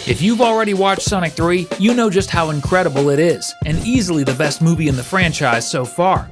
If you've already watched Sonic 3, you know just how incredible it is, and easily the best movie in the franchise so far.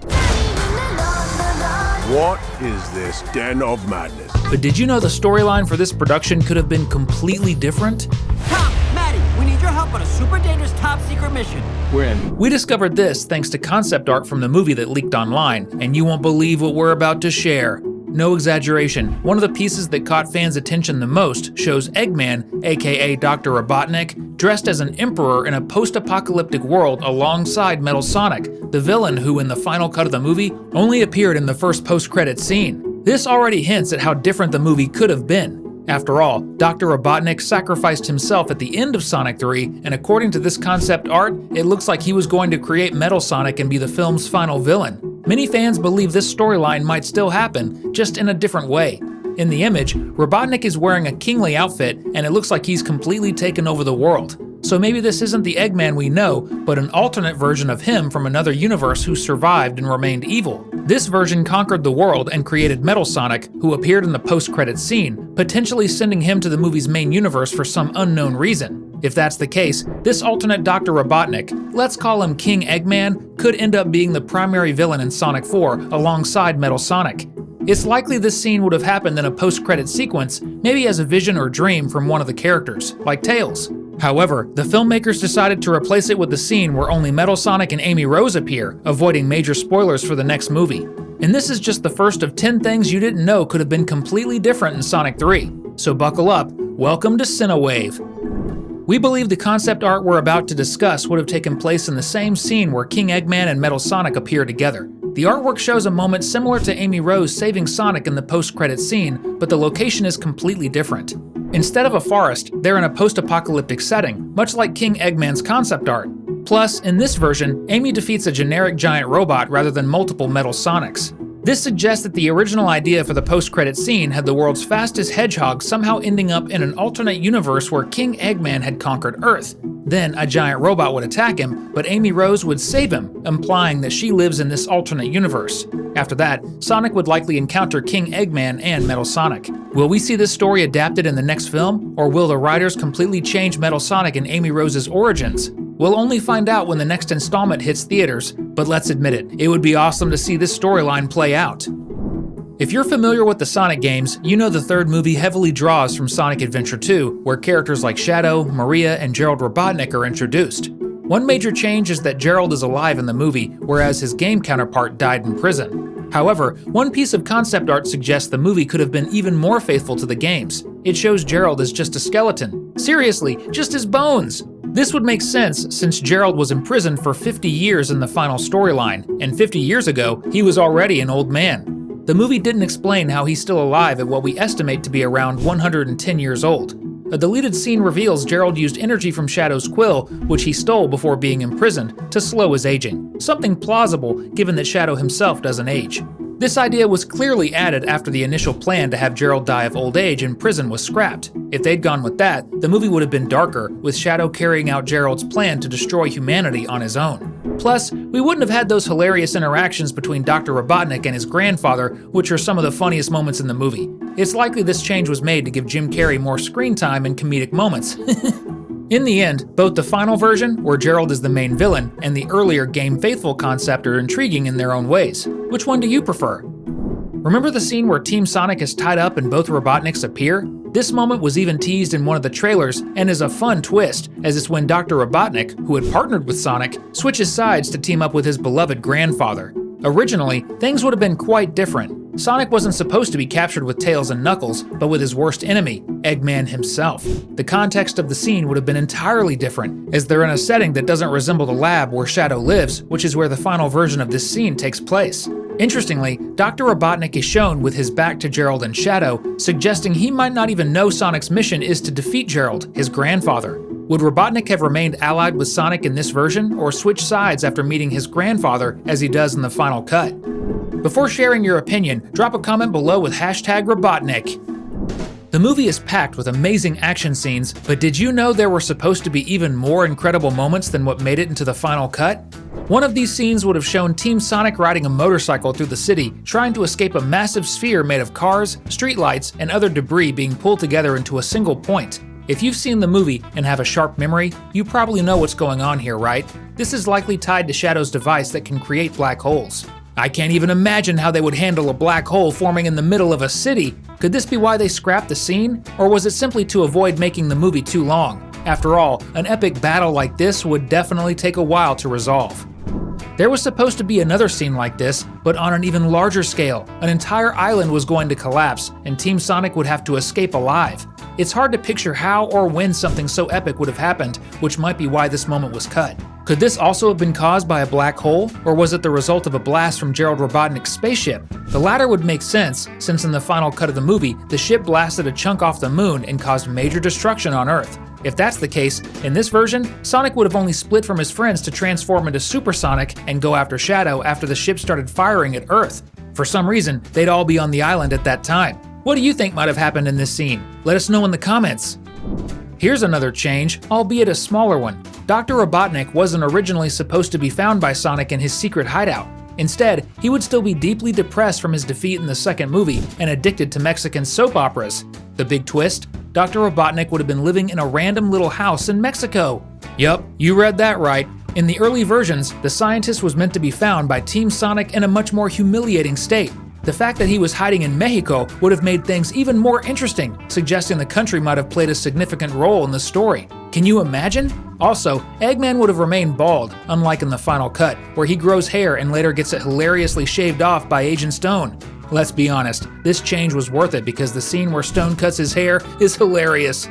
What is this den of madness? But did you know the storyline for this production could have been completely different? Tom, Maddie, we need your help on a super dangerous top secret mission. We're in. We discovered this thanks to concept art from the movie that leaked online, and you won't believe what we're about to share. No exaggeration, one of the pieces that caught fans' attention the most shows Eggman, aka Dr. Robotnik, dressed as an emperor in a post-apocalyptic world alongside Metal Sonic, the villain who in the final cut of the movie only appeared in the first post-credit scene. This already hints at how different the movie could have been. After all, Dr. Robotnik sacrificed himself at the end of Sonic 3, and according to this concept art, it looks like he was going to create Metal Sonic and be the film's final villain. Many fans believe this storyline might still happen, just in a different way. In the image, Robotnik is wearing a kingly outfit, and it looks like he's completely taken over the world. So maybe this isn't the Eggman we know, but an alternate version of him from another universe who survived and remained evil. This version conquered the world and created Metal Sonic, who appeared in the post-credits scene, potentially sending him to the movie's main universe for some unknown reason. If that's the case, this alternate Dr. Robotnik, let's call him King Eggman, could end up being the primary villain in Sonic 4 alongside Metal Sonic. It's likely this scene would have happened in a post-credit sequence, maybe as a vision or dream from one of the characters, like Tails. However, the filmmakers decided to replace it with the scene where only Metal Sonic and Amy Rose appear, avoiding major spoilers for the next movie. And this is just the first of 10 things you didn't know could have been completely different in Sonic 3. So buckle up, welcome to Cinewave. We believe the concept art we're about to discuss would have taken place in the same scene where King Eggman and Metal Sonic appear together. The artwork shows a moment similar to Amy Rose saving Sonic in the post-credit scene, but the location is completely different. Instead of a forest, they're in a post-apocalyptic setting, much like King Eggman's concept art. Plus, in this version, Amy defeats a generic giant robot rather than multiple Metal Sonics. This suggests that the original idea for the post-credit scene had the world's fastest hedgehog somehow ending up in an alternate universe where King Eggman had conquered Earth. Then a giant robot would attack him, but Amy Rose would save him, implying that she lives in this alternate universe. After that, Sonic would likely encounter King Eggman and Metal Sonic. Will we see this story adapted in the next film, or will the writers completely change Metal Sonic and Amy Rose's origins? We'll only find out when the next installment hits theaters, but let's admit it would be awesome to see this storyline play out. If you're familiar with the Sonic games, you know the third movie heavily draws from Sonic Adventure 2, where characters like Shadow, Maria, and Gerald Robotnik are introduced. One major change is that Gerald is alive in the movie, whereas his game counterpart died in prison. However, one piece of concept art suggests the movie could have been even more faithful to the games. It shows Gerald as just a skeleton. Seriously, just his bones! This would make sense since Gerald was imprisoned for 50 years in the final storyline, and 50 years ago, he was already an old man. The movie didn't explain how he's still alive at what we estimate to be around 110 years old. A deleted scene reveals Gerald used energy from Shadow's quill, which he stole before being imprisoned, to slow his aging. Something plausible given that Shadow himself doesn't age. This idea was clearly added after the initial plan to have Gerald die of old age in prison was scrapped. If they'd gone with that, the movie would have been darker, with Shadow carrying out Gerald's plan to destroy humanity on his own. Plus, we wouldn't have had those hilarious interactions between Dr. Robotnik and his grandfather, which are some of the funniest moments in the movie. It's likely this change was made to give Jim Carrey more screen time and comedic moments. In the end, both the final version, where Gerald is the main villain, and the earlier Game Faithful concept are intriguing in their own ways. Which one do you prefer? Remember the scene where Team Sonic is tied up and both Robotniks appear? This moment was even teased in one of the trailers and is a fun twist, as it's when Dr. Robotnik, who had partnered with Sonic, switches sides to team up with his beloved grandfather. Originally, things would have been quite different. Sonic wasn't supposed to be captured with Tails and Knuckles, but with his worst enemy, Eggman himself. The context of the scene would have been entirely different, as they're in a setting that doesn't resemble the lab where Shadow lives, which is where the final version of this scene takes place. Interestingly, Dr. Robotnik is shown with his back to Gerald and Shadow, suggesting he might not even know Sonic's mission is to defeat Gerald, his grandfather. Would Robotnik have remained allied with Sonic in this version, or switch sides after meeting his grandfather as he does in the final cut? Before sharing your opinion, drop a comment below with #Robotnik. The movie is packed with amazing action scenes, but did you know there were supposed to be even more incredible moments than what made it into the final cut? One of these scenes would have shown Team Sonic riding a motorcycle through the city, trying to escape a massive sphere made of cars, streetlights, and other debris being pulled together into a single point. If you've seen the movie and have a sharp memory, you probably know what's going on here, right? This is likely tied to Shadow's device that can create black holes. I can't even imagine how they would handle a black hole forming in the middle of a city. Could this be why they scrapped the scene? Or was it simply to avoid making the movie too long? After all, an epic battle like this would definitely take a while to resolve. There was supposed to be another scene like this, but on an even larger scale. An entire island was going to collapse, and Team Sonic would have to escape alive. It's hard to picture how or when something so epic would have happened, which might be why this moment was cut. Could this also have been caused by a black hole, or was it the result of a blast from Gerald Robotnik's spaceship? The latter would make sense, since in the final cut of the movie, the ship blasted a chunk off the moon and caused major destruction on Earth. If that's the case, in this version, Sonic would have only split from his friends to transform into Super Sonic and go after Shadow after the ship started firing at Earth. For some reason, they'd all be on the island at that time. What do you think might have happened in this scene? Let us know in the comments. Here's another change, albeit a smaller one. Dr. Robotnik wasn't originally supposed to be found by Sonic in his secret hideout. Instead, he would still be deeply depressed from his defeat in the second movie and addicted to Mexican soap operas. The big twist? Dr. Robotnik would have been living in a random little house in Mexico. Yup, you read that right. In the early versions, the scientist was meant to be found by Team Sonic in a much more humiliating state. The fact that he was hiding in Mexico would have made things even more interesting, suggesting the country might have played a significant role in the story. Can you imagine? Also, Eggman would have remained bald, unlike in the final cut, where he grows hair and later gets it hilariously shaved off by Agent Stone. Let's be honest, this change was worth it because the scene where Stone cuts his hair is hilarious.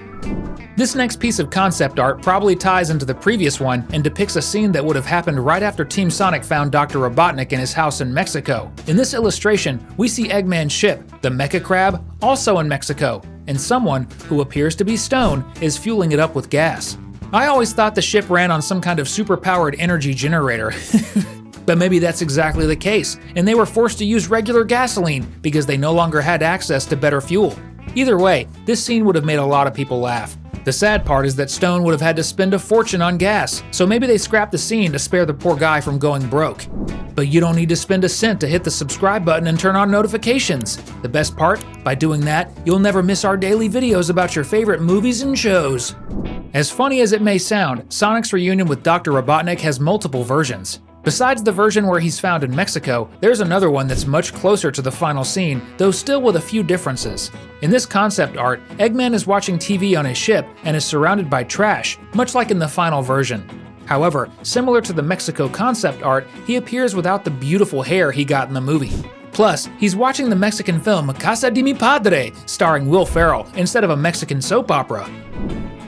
This next piece of concept art probably ties into the previous one and depicts a scene that would have happened right after Team Sonic found Dr. Robotnik in his house in Mexico. In this illustration, we see Eggman's ship, the Mecha Crab, also in Mexico, and someone, who appears to be Stone, is fueling it up with gas. I always thought the ship ran on some kind of super-powered energy generator. But maybe that's exactly the case, and they were forced to use regular gasoline because they no longer had access to better fuel. Either way, this scene would have made a lot of people laugh. The sad part is that Stone would have had to spend a fortune on gas, so maybe they scrapped the scene to spare the poor guy from going broke. But you don't need to spend a cent to hit the subscribe button and turn on notifications. The best part? By doing that, you'll never miss our daily videos about your favorite movies and shows. As funny as it may sound, Sonic's reunion with Dr. Robotnik has multiple versions. Besides the version where he's found in Mexico, there's another one that's much closer to the final scene, though still with a few differences. In this concept art, Eggman is watching TV on his ship and is surrounded by trash, much like in the final version. However, similar to the Mexico concept art, he appears without the beautiful hair he got in the movie. Plus, he's watching the Mexican film Casa de mi Padre, starring Will Ferrell, instead of a Mexican soap opera.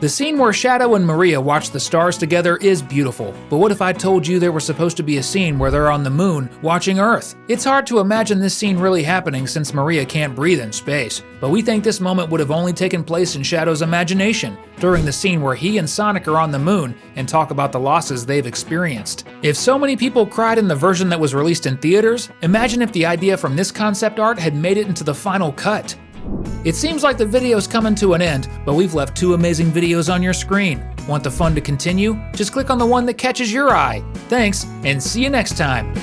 The scene where Shadow and Maria watch the stars together is beautiful, but what if I told you there was supposed to be a scene where they're on the moon watching Earth? It's hard to imagine this scene really happening since Maria can't breathe in space, but we think this moment would have only taken place in Shadow's imagination, during the scene where he and Sonic are on the moon and talk about the losses they've experienced. If so many people cried in the version that was released in theaters, imagine if the idea from this concept art had made it into the final cut. It seems like the video's coming to an end, but we've left 2 amazing videos on your screen. Want the fun to continue? Just click on the one that catches your eye. Thanks, and see you next time.